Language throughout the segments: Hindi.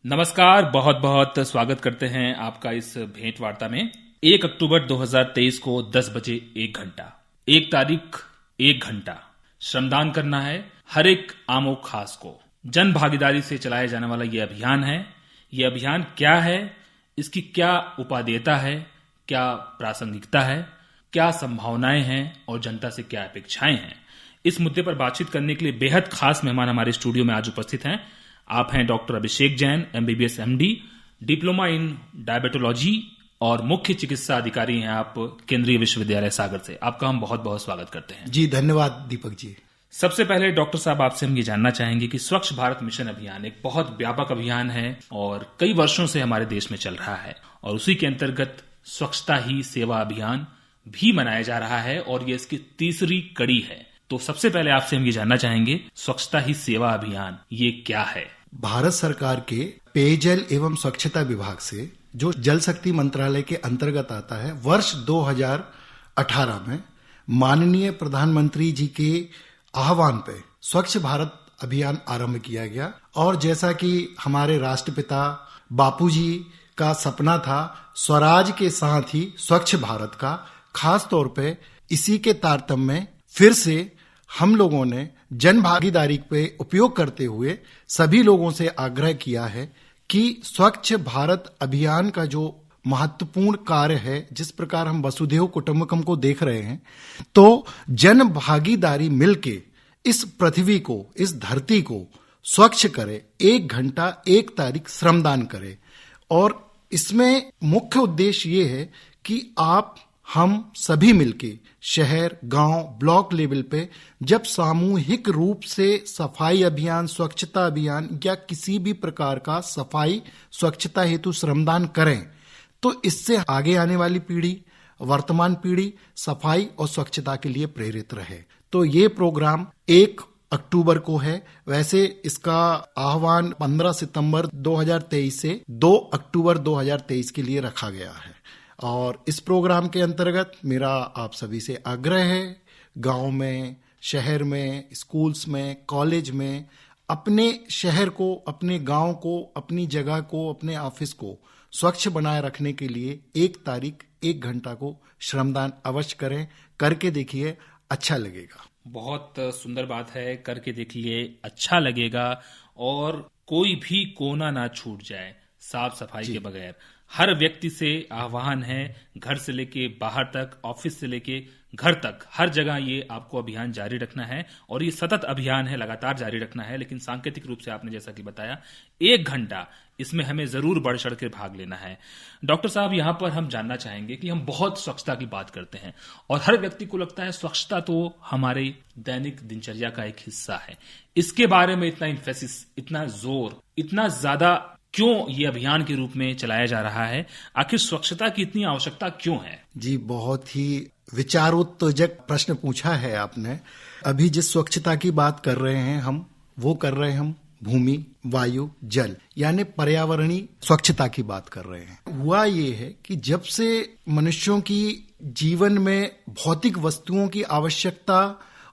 नमस्कार, बहुत बहुत स्वागत करते हैं आपका इस भेंट वार्ता में। 1 अक्टूबर 2023 को 10 बजे 1 घंटा, 1 तारीख 1 घंटा श्रमदान करना है हर एक आमो खास को। जन भागीदारी से चलाया जाने वाला ये अभियान है। ये अभियान क्या है, इसकी क्या उपादेयता है, क्या प्रासंगिकता है, क्या संभावनाएं हैं और जनता से क्या अपेक्षाएं हैं, इस मुद्दे पर बातचीत करने के लिए बेहद खास मेहमान हमारे स्टूडियो में आज उपस्थित हैं। आप हैं doctor Abhishek Jain, MBBS MD, diploma in diabetology और मुख्य चिकित्सा अधिकारी हैं आप केंद्रीय विश्वविद्यालय सागर से। आपका हम बहुत बहुत स्वागत करते हैं। जी धन्यवाद दीपक जी। सबसे पहले डॉक्टर साहब, आपसे हम ये जानना चाहेंगे कि स्वच्छ भारत मिशन अभियान एक बहुत व्यापक अभियान है और कई वर्षों से हमारे देश में चल रहा है और उसी के अंतर्गत स्वच्छता ही सेवा अभियान भी मनाया जा रहा है और ये इसकी तीसरी कड़ी है। तो सबसे पहले आपसे हम ये जानना चाहेंगे, स्वच्छता ही सेवा अभियान ये क्या है? भारत सरकार के पेयजल एवं स्वच्छता विभाग से, जो जल शक्ति मंत्रालय के अंतर्गत आता है, वर्ष 2018 में माननीय प्रधानमंत्री जी के आह्वान पे स्वच्छ भारत अभियान आरंभ किया गया। और जैसा कि हमारे राष्ट्रपिता बापूजी का सपना था स्वराज के साथ ही स्वच्छ भारत का, खास तौर पे इसी के तारतम्य में फिर से हम लोगों ने जन भागीदारी पे उपयोग करते हुए सभी लोगों से आग्रह किया है कि स्वच्छ भारत अभियान का जो महत्वपूर्ण कार्य है, जिस प्रकार हम वसुधैव कुटुंबकम को देख रहे हैं, तो जन भागीदारी मिलके इस पृथ्वी को, इस धरती को स्वच्छ करे। 1 घंटा 1 तारीख श्रमदान करे। और इसमें मुख्य उद्देश्य ये है कि आप हम सभी मिलके शहर, गांव, ब्लॉक लेवल पे जब सामूहिक रूप से सफाई अभियान, स्वच्छता अभियान या किसी भी प्रकार का सफाई स्वच्छता हेतु श्रमदान करें, तो इससे आगे आने वाली पीढ़ी, वर्तमान पीढ़ी सफाई और स्वच्छता के लिए प्रेरित रहे। तो ये प्रोग्राम 1 अक्टूबर को है। वैसे इसका आह्वान 15 सितंबर 2023 से 2 अक्टूबर 2023 के लिए रखा गया है। और इस प्रोग्राम के अंतर्गत मेरा आप सभी से आग्रह है, गांव में, शहर में, स्कूल्स में, कॉलेज में अपने शहर को, अपने गांव को, अपनी जगह को, अपने ऑफिस को स्वच्छ बनाए रखने के लिए 1 तारीख 1 घंटा को श्रमदान अवश्य करें। करके देखिए, अच्छा लगेगा। बहुत सुंदर बात है, करके देखिए अच्छा लगेगा और कोई भी कोना ना छूट जाए साफ सफाई के बगैर। हर व्यक्ति से आह्वान है, घर से लेके बाहर तक, ऑफिस से लेके घर तक, हर जगह ये आपको अभियान जारी रखना है और ये सतत अभियान है, लगातार जारी रखना है। लेकिन सांकेतिक रूप से आपने जैसा कि बताया 1 घंटा इसमें हमें जरूर बढ़ चढ़ के भाग लेना है। डॉक्टर साहब, यहाँ पर हम जानना चाहेंगे कि हम बहुत स्वच्छता की बात करते हैं और हर व्यक्ति को लगता है स्वच्छता तो हमारे दैनिक दिनचर्या का एक हिस्सा है। इसके बारे में इतना इन्फेसिस, इतना जोर, इतना ज्यादा क्यों ये अभियान के रूप में चलाया जा रहा है? आखिर स्वच्छता की इतनी आवश्यकता क्यों है? जी, बहुत ही विचारोत्तेजक प्रश्न पूछा है आपने। अभी जिस स्वच्छता की बात कर रहे हैं हम, वो कर रहे हैं हम भूमि, वायु, जल, यानी पर्यावरणीय स्वच्छता की बात कर रहे हैं। हुआ ये है कि जब से मनुष्यों की जीवन में भौतिक वस्तुओं की आवश्यकता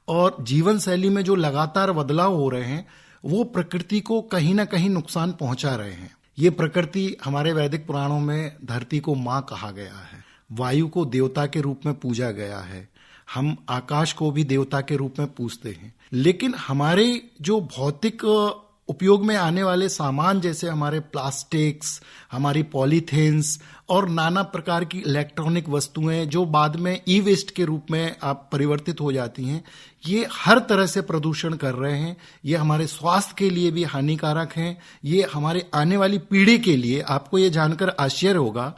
और जीवन शैली में जो लगातार बदलाव हो रहे हैं, वो प्रकृति को कहीं ना कहीं नुकसान पहुंचा रहे हैं। ये प्रकृति, हमारे वैदिक पुराणों में धरती को माँ कहा गया है, वायु को देवता के रूप में पूजा गया है, हम आकाश को भी देवता के रूप में पूजते हैं। लेकिन हमारे जो भौतिक उपयोग में आने वाले सामान, जैसे हमारे प्लास्टिक्स, हमारी पॉलीथीन्स और नाना प्रकार की इलेक्ट्रॉनिक वस्तुएं जो बाद में ई वेस्ट के रूप में आप परिवर्तित हो जाती हैं, ये हर तरह से प्रदूषण कर रहे हैं। ये हमारे स्वास्थ्य के लिए भी हानिकारक हैं। ये हमारे आने वाली पीढ़ी के लिए, आपको ये जानकर आश्चर्य होगा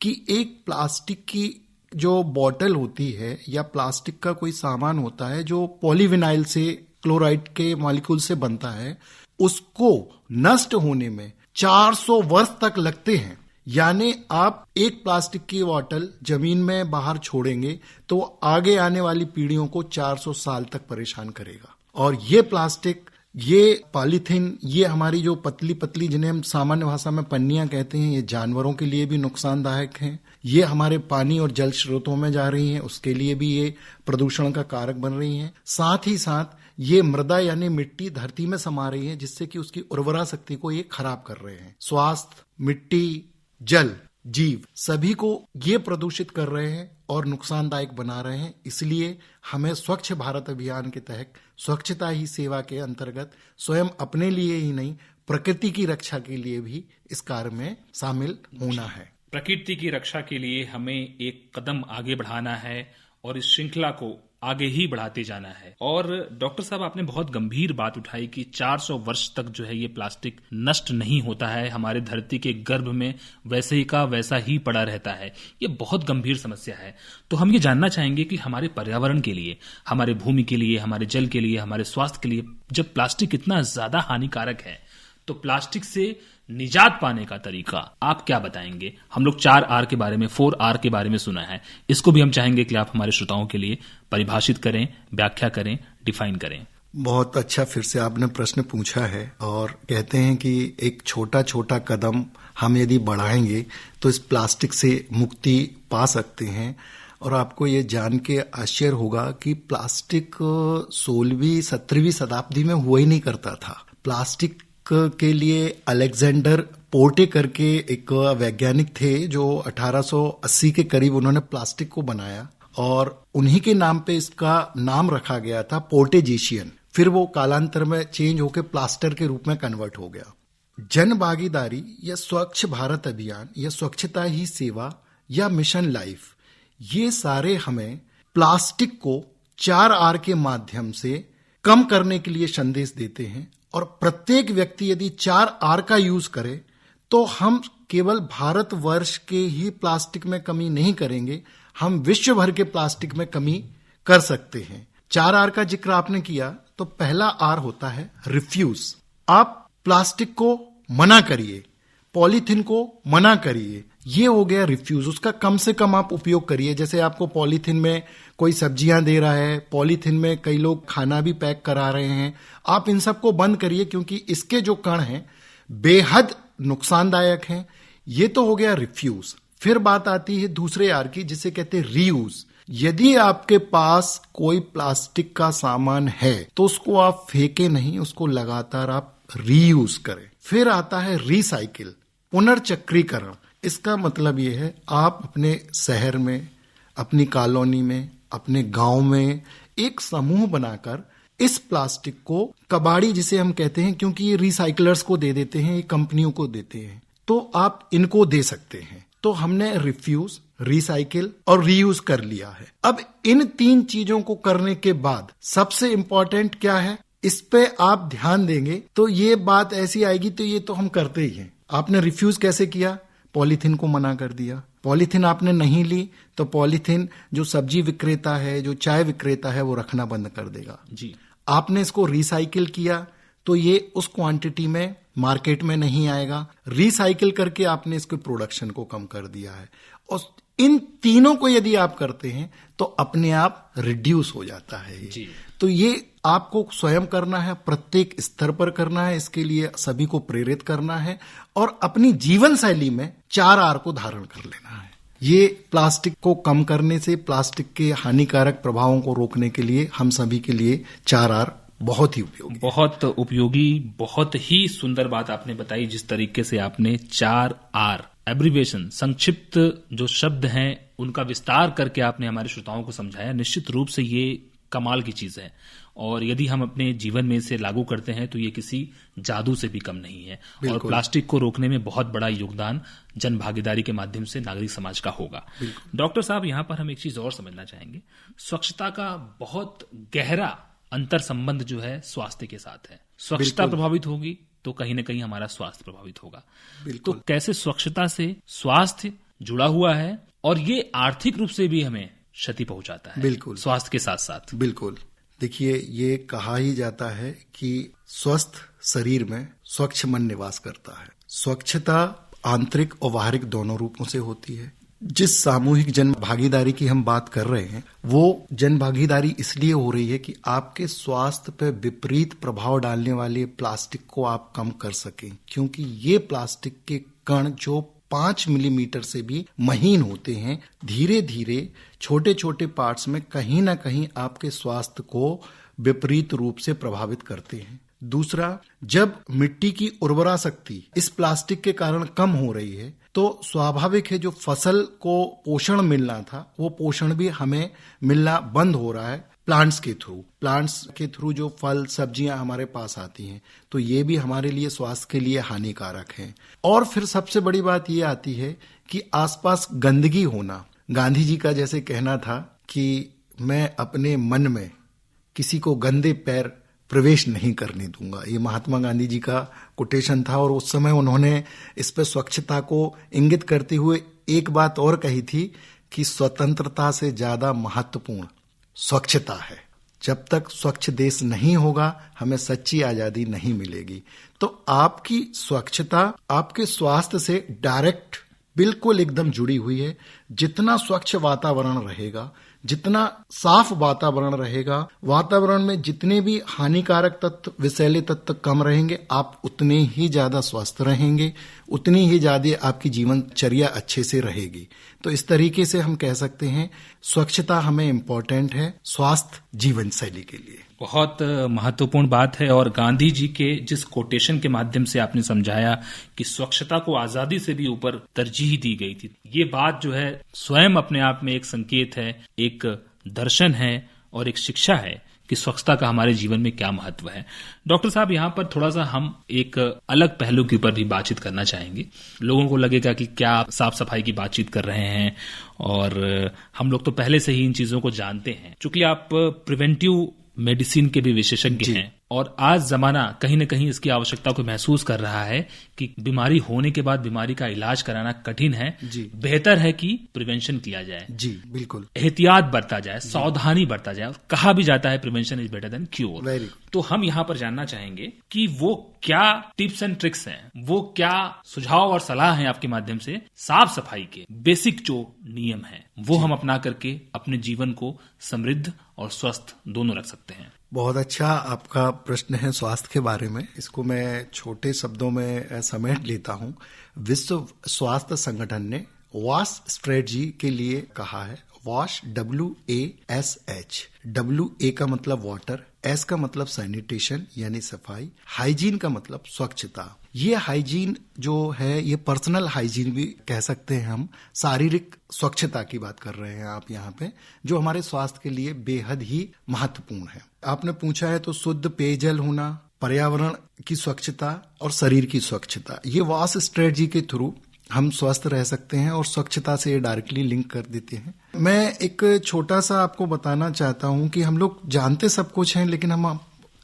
कि एक प्लास्टिक की जो बॉटल होती है या प्लास्टिक का कोई सामान होता है जो पॉलीविनाइल से, क्लोराइड के मॉलिक्यूल से बनता है, उसको नष्ट होने में 400 वर्ष तक लगते हैं। यानी आप एक प्लास्टिक की बोतल जमीन में बाहर छोड़ेंगे तो आगे आने वाली पीढ़ियों को 400 साल तक परेशान करेगा। और ये प्लास्टिक, ये पॉलीथीन, ये हमारी जो पतली पतली, जिन्हें हम सामान्य भाषा में पन्नियां कहते हैं, ये जानवरों के लिए भी नुकसानदायक हैं। ये हमारे पानी और जल स्रोतों में जा रही हैं, उसके लिए भी ये प्रदूषण का कारक बन रही हैं। साथ ही साथ ये मृदा यानी मिट्टी धरती में समा रही है, जिससे कि उसकी उर्वरा शक्ति को ये खराब कर रहे हैं। स्वास्थ्य, मिट्टी, जल, जीव सभी को ये प्रदूषित कर रहे हैं और नुकसानदायक बना रहे हैं। इसलिए हमें स्वच्छ भारत अभियान के तहत स्वच्छता ही सेवा के अंतर्गत स्वयं अपने लिए ही नहीं, प्रकृति की रक्षा के लिए भी इस कार्य में शामिल होना है। प्रकृति की रक्षा के लिए हमें एक कदम आगे बढ़ाना है और इस श्रृंखला को आगे ही बढ़ाते जाना है। और डॉक्टर साहब, आपने बहुत गंभीर बात उठाई कि 400 वर्ष तक जो है ये प्लास्टिक नष्ट नहीं होता है, हमारे धरती के गर्भ में वैसे ही का वैसा ही पड़ा रहता है। ये बहुत गंभीर समस्या है। तो हम ये जानना चाहेंगे कि हमारे पर्यावरण के लिए, हमारे भूमि के लिए, हमारे जल के लिए, हमारे स्वास्थ्य के लिए जब प्लास्टिक इतना ज्यादा हानिकारक है, तो प्लास्टिक से निजात पाने का तरीका आप क्या बताएंगे? हम लोग 4R के बारे में, 4R के बारे में सुना है, इसको भी हम चाहेंगे कि आप हमारे श्रोताओं के लिए परिभाषित करें, व्याख्या करें, डिफाइन करें। बहुत अच्छा फिर से आपने प्रश्न पूछा है। और कहते हैं कि एक छोटा छोटा कदम हम यदि बढ़ाएंगे तो इस प्लास्टिक से मुक्ति पा सकते हैं। और आपको ये जान के आश्चर्य होगा कि प्लास्टिक 16वीं 17वीं शताब्दी में हुआ ही नहीं करता था। प्लास्टिक के लिए अलेक्जेंडर पोर्टे करके एक वैज्ञानिक थे जो 1880 के करीब उन्होंने प्लास्टिक को बनाया और उन्हीं के नाम पे इसका नाम रखा गया था पोर्टेजिशियन। फिर वो कालांतर में चेंज होकर प्लास्टर के रूप में कन्वर्ट हो गया। जन भागीदारी या स्वच्छ भारत अभियान या स्वच्छता ही सेवा या मिशन लाइफ, ये सारे हमें प्लास्टिक को 4R के माध्यम से कम करने के लिए संदेश देते हैं। और प्रत्येक व्यक्ति यदि 4R का यूज करे तो हम केवल भारतवर्ष के ही प्लास्टिक में कमी नहीं करेंगे, हम विश्व भर के प्लास्टिक में कमी कर सकते हैं। 4R का जिक्र आपने किया तो पहला R होता है रिफ्यूज। आप प्लास्टिक को मना करिए, पॉलीथीन को मना करिए, ये हो गया रिफ्यूज। उसका कम से कम आप उपयोग करिए। जैसे आपको पॉलीथीन में कोई सब्जियां दे रहा है, पॉलीथीन में कई लोग खाना भी पैक करा रहे हैं, आप इन सबको बंद करिए क्योंकि इसके जो कण हैं बेहद नुकसानदायक हैं। ये तो हो गया रिफ्यूज। फिर बात आती है दूसरे R की, जिसे कहते हैं रीयूज। यदि आपके पास कोई प्लास्टिक का सामान है तो उसको आप फेंके नहीं, उसको लगातार आप रीयूज करें। फिर आता है रिसाइकिल, पुनर्चक्रीकरण। इसका मतलब ये है आप अपने शहर में, अपनी कॉलोनी में, अपने गांव में एक समूह बनाकर इस प्लास्टिक को, कबाड़ी जिसे हम कहते हैं क्योंकि ये रिसाइकलर्स को दे देते हैं, ये कंपनियों को देते हैं, तो आप इनको दे सकते हैं। तो हमने रिफ्यूज, रिसाइकिल और रीयूज कर लिया है। अब इन 3 चीजों को करने के बाद सबसे इंपॉर्टेंट क्या है, इस पे आप ध्यान देंगे तो ये बात ऐसी आएगी, तो ये तो हम करते ही हैं। आपने रिफ्यूज कैसे किया? पॉलीथीन को मना कर दिया। पॉलीथीन आपने नहीं ली तो पॉलीथीन जो सब्जी विक्रेता है, जो चाय विक्रेता है, वो रखना बंद कर देगा जी। आपने इसको रिसाइकिल किया तो ये उस क्वांटिटी में मार्केट में नहीं आएगा। रिसाइकिल करके आपने इसके प्रोडक्शन को कम कर दिया है। और इन तीनों को यदि आप करते हैं तो अपने आप रिड्यूस हो जाता है ये। तो ये आपको स्वयं करना है, प्रत्येक स्तर पर करना है। इसके लिए सभी को प्रेरित करना है और अपनी जीवन शैली में 4R को धारण कर लेना है। ये प्लास्टिक को कम करने से, प्लास्टिक के हानिकारक प्रभावों को रोकने के लिए हम सभी के लिए 4R बहुत ही उपयोगी, बहुत उपयोगी। बहुत ही सुंदर बात आपने बताई, जिस तरीके से आपने 4R एब्रिविएशन, संक्षिप्त जो शब्द हैं उनका विस्तार करके आपने हमारे श्रोताओं को समझाया। निश्चित रूप से ये कमाल की चीज है और यदि हम अपने जीवन में इसे लागू करते हैं तो ये किसी जादू से भी कम नहीं है। और प्लास्टिक को रोकने में बहुत बड़ा योगदान जन भागीदारी के माध्यम से नागरिक समाज का होगा। डॉक्टर साहब, यहाँ पर हम एक चीज और समझना चाहेंगे। स्वच्छता का बहुत गहरा अंतर संबंध जो है स्वास्थ्य के साथ है। स्वच्छता प्रभावित होगी तो कहीं ना कहीं हमारा स्वास्थ्य प्रभावित होगा। तो कैसे स्वच्छता से स्वास्थ्य जुड़ा हुआ है और ये आर्थिक रूप से भी हमें क्षति पहुंचाता है? बिल्कुल, स्वास्थ्य के साथ साथ। बिल्कुल। देखिए, ये कहा ही जाता है कि स्वस्थ शरीर में स्वच्छ मन निवास करता है। स्वच्छता आंतरिक और बाहरिक दोनों रूपों से होती है। जिस सामूहिक जन भागीदारी की हम बात कर रहे हैं, वो जन भागीदारी इसलिए हो रही है कि आपके स्वास्थ्य पर विपरीत प्रभाव डालने वाले प्लास्टिक को आप कम कर सकें, क्योंकि ये प्लास्टिक के कण जो 5 मिलीमीटर से भी महीन होते हैं, धीरे धीरे छोटे छोटे पार्ट्स में कहीं ना कहीं आपके स्वास्थ्य को विपरीत रूप से प्रभावित करते हैं। दूसरा, जब मिट्टी की उर्वरा शक्ति इस प्लास्टिक के कारण कम हो रही है तो स्वाभाविक है जो फसल को पोषण मिलना था वो पोषण भी हमें मिलना बंद हो रहा है प्लांट्स के थ्रू जो फल सब्जियां हमारे पास आती हैं, तो ये भी हमारे लिए स्वास्थ्य के लिए हानिकारक है। और फिर सबसे बड़ी बात ये आती है कि आसपास गंदगी होना। गांधी जी का जैसे कहना था कि मैं अपने मन में किसी को गंदे पैर प्रवेश नहीं करने दूंगा, ये महात्मा गांधी जी का कोटेशन था। और उस समय उन्होंने इस पर स्वच्छता को इंगित करते हुए एक बात और कही थी कि स्वतंत्रता से ज्यादा महत्वपूर्ण स्वच्छता है। जब तक स्वच्छ देश नहीं होगा हमें सच्ची आजादी नहीं मिलेगी। तो आपकी स्वच्छता आपके स्वास्थ्य से डायरेक्ट बिल्कुल एकदम जुड़ी हुई है। जितना स्वच्छ वातावरण रहेगा, जितना साफ वातावरण रहेगा, वातावरण में जितने भी हानिकारक तत्व, विषैले तत्व कम रहेंगे, आप उतने ही ज्यादा स्वस्थ रहेंगे, उतनी ही ज्यादा आपकी जीवनचर्या अच्छे से रहेगी। तो इस तरीके से हम कह सकते हैं स्वच्छता हमें इम्पोर्टेंट है स्वास्थ्य जीवन शैली के लिए। बहुत महत्वपूर्ण बात है। और गांधी जी के जिस कोटेशन के माध्यम से आपने समझाया कि स्वच्छता को आजादी से भी ऊपर तरजीह दी गई थी, ये बात जो है स्वयं अपने आप में एक संकेत है, एक दर्शन है और एक शिक्षा है कि स्वच्छता का हमारे जीवन में क्या महत्व है। डॉक्टर साहब, यहाँ पर थोड़ा सा हम एक अलग पहलू के ऊपर भी बातचीत करना चाहेंगे। लोगों को लगेगा कि क्या साफ सफाई की बातचीत कर रहे हैं, और हम लोग तो पहले से ही इन चीजों को जानते हैं। चूंकि आप प्रिवेंटिव मेडिसिन के भी विशेषज्ञ हैं और आज जमाना कहीं न कहीं इसकी आवश्यकता को महसूस कर रहा है कि बीमारी होने के बाद बीमारी का इलाज कराना कठिन है। बेहतर है कि प्रिवेंशन किया जाए। जी बिल्कुल, एहतियात बरता जाए, सावधानी बरता जाए। कहा भी जाता है prevention is better than cure. तो हम यहाँ पर जानना चाहेंगे कि वो क्या टिप्स एंड ट्रिक्स हैं, वो क्या सुझाव और सलाह हैं आपके माध्यम से साफ सफाई के बेसिक जो नियम हैं वो हम अपना करके अपने जीवन को समृद्ध और स्वस्थ दोनों रख सकते हैं। बहुत अच्छा आपका प्रश्न है स्वास्थ्य के बारे में। इसको मैं छोटे शब्दों में समेट लेता हूँ। विश्व स्वास्थ्य संगठन ने वॉश स्ट्रेटजी के लिए कहा है। वॉश, WASH, WA का मतलब वाटर, S का मतलब सैनिटेशन यानी सफाई, हाइजीन का मतलब स्वच्छता। ये हाइजीन जो है ये पर्सनल हाइजीन भी कह सकते हैं हम। शारीरिक स्वच्छता की बात कर रहे हैं आप यहाँ पे, जो हमारे स्वास्थ्य के लिए बेहद ही महत्वपूर्ण है। आपने पूछा है तो शुद्ध पेयजल होना, पर्यावरण की स्वच्छता और शरीर की स्वच्छता, ये वॉश स्ट्रेटजी के थ्रू हम स्वस्थ रह सकते हैं और स्वच्छता से डायरेक्टली लिंक कर देते हैं। मैं एक छोटा सा आपको बताना चाहता हूं कि हम लोग जानते सब कुछ हैं लेकिन हम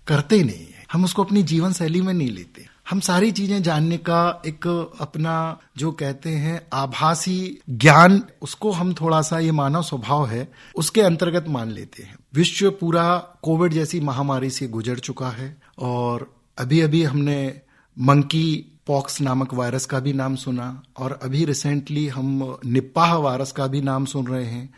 करते नहीं है, हम उसको अपनी जीवन शैली में नहीं लेते। हम सारी चीजें जानने का एक अपना जो कहते हैं आभासी ज्ञान, उसको हम थोड़ा सा, ये मानव स्वभाव है, उसके अंतर्गत मान लेते हैं। विश्व पूरा कोविड जैसी महामारी से गुजर चुका है और अभी अभी हमने मंकी पॉक्स नामक वायरस का भी नाम सुना और अभी रिसेंटली हम निपाह वायरस का भी नाम सुन रहे हैं।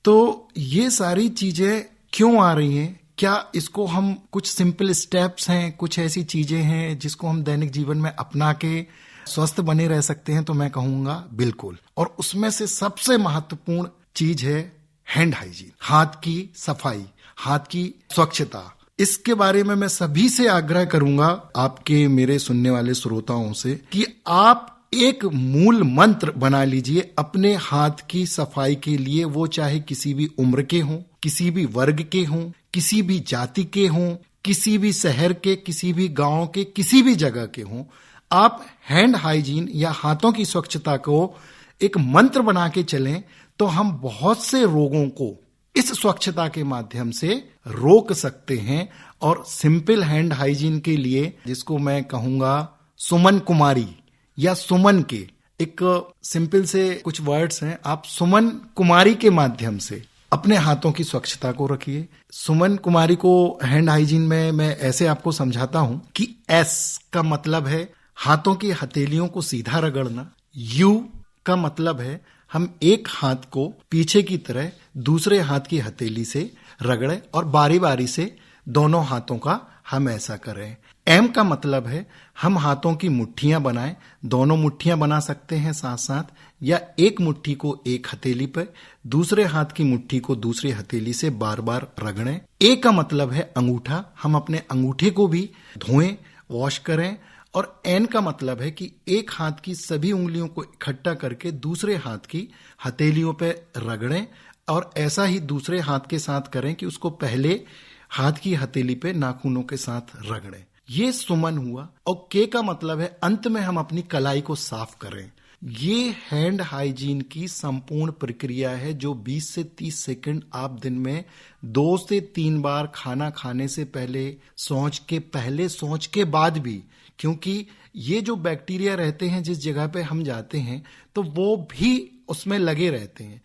तो ये सारी चीजें क्यों आ रही हैं? क्या इसको हम कुछ सिंपल स्टेप्स हैं, कुछ ऐसी चीजें हैं जिसको हम दैनिक जीवन में अपना के स्वस्थ बने रह सकते हैं? तो मैं कहूंगा बिल्कुल। और उसमें से सबसे महत्वपूर्ण चीज है हैंड हाइजीन, हाथ की सफाई, हाथ की स्वच्छता। इसके बारे में मैं सभी से आग्रह करूंगा, आपके मेरे सुनने वाले श्रोताओं से, कि आप एक मूल मंत्र बना लीजिए अपने हाथ की सफाई के लिए। वो चाहे किसी भी उम्र के हों, किसी भी वर्ग के हों, किसी भी जाति के हों, किसी भी शहर के, किसी भी गांव के, किसी भी जगह के हों, आप हैंड हाइजीन या हाथों की स्वच्छता को एक मंत्र बना के चलें तो हम बहुत से रोगों को इस स्वच्छता के माध्यम से रोक सकते हैं। और सिंपल हैंड हाइजीन के लिए, जिसको मैं कहूंगा सुमन कुमारी या सुमन के, एक सिंपल से कुछ वर्ड्स हैं, आप सुमन कुमारी के माध्यम से अपने हाथों की स्वच्छता को रखिए। सुमन कुमारी को हैंड हाइजीन में मैं ऐसे आपको समझाता हूं कि S का मतलब है हाथों की हथेलियों को सीधा रगड़ना, U का मतलब है हम एक हाथ को पीछे की तरह दूसरे हाथ की हथेली से रगड़े और बारी बारी से दोनों हाथों का हम ऐसा करें। एम का मतलब है हम हाथों की मुट्ठियां बनाएं, दोनों मुट्ठियां बना सकते हैं साथ साथ, या एक मुट्ठी को एक हथेली पर, दूसरे हाथ की मुट्ठी को दूसरी हथेली से बार बार रगड़ें। ए का मतलब है अंगूठा, हम अपने अंगूठे को भी धोएं, वॉश करें। और एन का मतलब है कि एक हाथ की सभी उंगलियों को इकट्ठा करके दूसरे हाथ की हथेलियों पे रगड़ें, और ऐसा ही दूसरे हाथ के साथ करें कि उसको पहले हाथ की हथेली पे नाखूनों के साथ रगड़ें। ये सुमन हुआ। और के का मतलब है अंत में हम अपनी कलाई को साफ करें। ये हैंड हाइजीन की संपूर्ण प्रक्रिया है जो 20 से 30 सेकंड आप दिन में 2 से 3 बार खाना खाने से पहले, शौच के बाद भी, क्योंकि ये जो बैक्टीरिया रहते हैं जिस जगह पे हम जाते हैं तो वो भी उसमें लगे रहते हैं।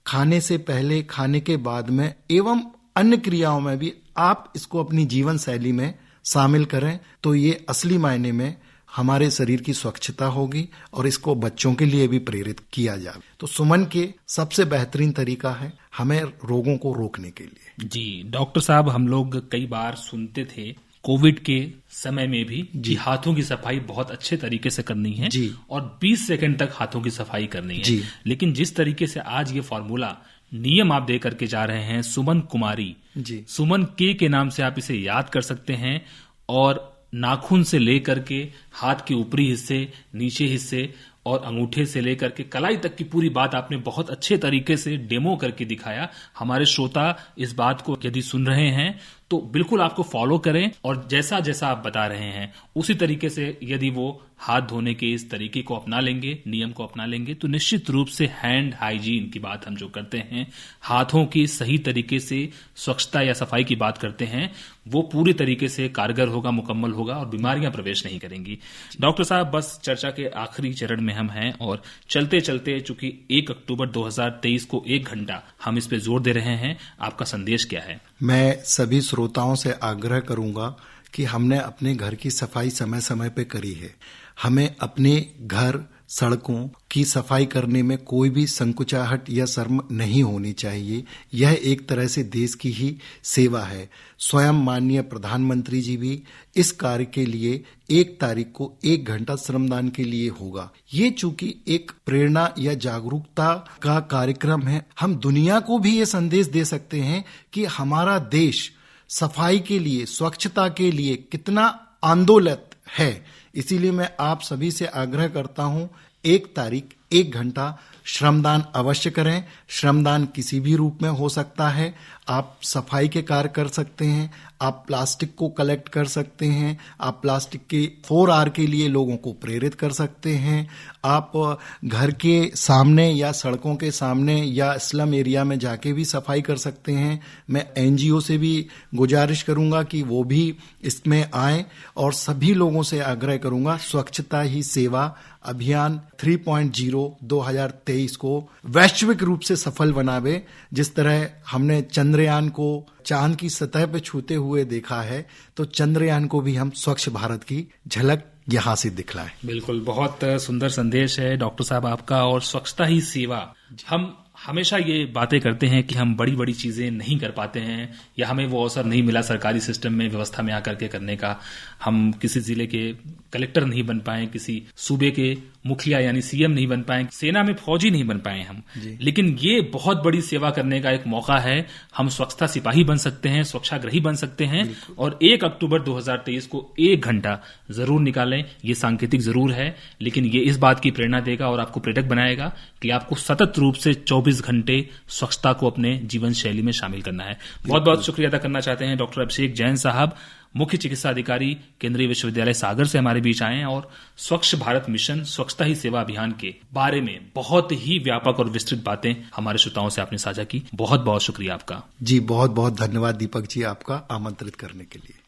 खाने से पहले, खाने के बाद में एवं अन्य क्रियाओं में भी आप इसको अपनी जीवन शैली में शामिल करें तो ये असली मायने में हमारे शरीर की स्वच्छता होगी और इसको बच्चों के लिए भी प्रेरित किया जाए। तो सुमन के सबसे बेहतरीन तरीका है हमें रोगों को रोकने के लिए। जी डॉक्टर साहब, हम लोग कई बार सुनते थे कोविड के समय में भी कि हाथों की सफाई बहुत अच्छे तरीके से करनी है जी। और 20 सेकंड तक हाथों की सफाई करनी है जी। लेकिन जिस तरीके से आज ये फॉर्मूला नियम आप दे करके जा रहे हैं, सुमन कुमारी जी, सुमन के नाम से आप इसे याद कर सकते हैं, और नाखून से लेकर के हाथ के ऊपरी हिस्से, नीचे हिस्से और अंगूठे से लेकर के कलाई तक की पूरी बात आपने बहुत अच्छे तरीके से डेमो करके दिखाया। हमारे श्रोता इस बात को यदि सुन रहे हैं तो बिल्कुल आपको फॉलो करें, और जैसा जैसा आप बता रहे हैं उसी तरीके से यदि वो हाथ धोने के इस तरीके को अपना लेंगे, नियम को अपना लेंगे, तो निश्चित रूप से हैंड हाइजीन की बात हम जो करते हैं, हाथों की सही तरीके से स्वच्छता या सफाई की बात करते हैं, वो पूरी तरीके से कारगर होगा, मुकम्मल होगा और बीमारियां प्रवेश नहीं करेंगी। डॉक्टर साहब, बस चर्चा के आखिरी चरण में हम हैं और चलते चलते चूंकि 1 अक्टूबर 2023 को 1 घंटा हम इस पे जोर दे रहे हैं, आपका संदेश क्या है? मैं सभी श्रोताओं से आग्रह करूंगा कि हमने अपने घर की सफाई समय समय पे करी है। हमें अपने घर, सड़कों की सफाई करने में कोई भी संकुचाहट या शर्म नहीं होनी चाहिए। यह एक तरह से देश की ही सेवा है। स्वयं माननीय प्रधानमंत्री जी भी इस कार्य के लिए 1 तारीख को 1 घंटा श्रमदान के लिए होगा। ये चूंकि एक प्रेरणा या जागरूकता का कार्यक्रम है, हम दुनिया को भी ये संदेश दे सकते हैं कि हमारा देश सफाई के लिए, स्वच्छता के लिए कितना आंदोलित है। इसीलिए मैं आप सभी से आग्रह करता हूं, 1 तारीख 1 घंटा श्रमदान अवश्य करें। श्रमदान किसी भी रूप में हो सकता है। आप सफाई के कार्य कर सकते हैं, आप प्लास्टिक को कलेक्ट कर सकते हैं, आप प्लास्टिक के 4R के लिए लोगों को प्रेरित कर सकते हैं, आप घर के सामने या सड़कों के सामने या स्लम एरिया में जाके भी सफाई कर सकते हैं। मैं NGO से भी गुजारिश करूंगा कि वो भी इसमें आए, और सभी लोगों से आग्रह करूंगा स्वच्छता ही सेवा अभियान 3.0 2023 को वैश्विक रूप से सफल बनावे। जिस तरह हमने चंद्रयान को चांद की सतह पे छूते हुए देखा है, तो चंद्रयान को भी हम स्वच्छ भारत की झलक यहां से दिखलाएं। बिल्कुल, बहुत सुंदर संदेश है डॉक्टर साहब आपका। और स्वच्छता ही सेवा, हम हमेशा ये बातें करते हैं कि हम बड़ी बड़ी चीजें नहीं कर पाते हैं या हमें वो अवसर नहीं मिला सरकारी सिस्टम में, व्यवस्था में आकर के करने का। हम किसी जिले के कलेक्टर नहीं बन पाए, किसी सूबे के मुखिया यानी CM नहीं बन पाए, सेना में फौजी नहीं बन पाए हम, लेकिन ये बहुत बड़ी सेवा करने का एक मौका है। हम स्वच्छता सिपाही बन सकते हैं, स्वच्छाग्रही बन सकते हैं, और 1 अक्टूबर 2023 को 1 घंटा जरूर निकालें। ये सांकेतिक जरूर है, लेकिन ये इस बात की प्रेरणा देगा और आपको प्रेरक बनाएगा कि आपको सतत रूप से 24 घंटे स्वच्छता को अपने जीवन शैली में शामिल करना है। बहुत बहुत शुक्रिया अदा करना चाहते हैं डॉक्टर अभिषेक जैन साहब, मुख्य चिकित्सा अधिकारी, केंद्रीय विश्वविद्यालय सागर से हमारे बीच आए और स्वच्छ भारत मिशन, स्वच्छता ही सेवा अभियान के बारे में बहुत ही व्यापक और विस्तृत बातें हमारे श्रोताओं से आपने साझा की। बहुत बहुत शुक्रिया आपका। जी, बहुत बहुत धन्यवाद दीपक जी आपका आमंत्रित करने के लिए।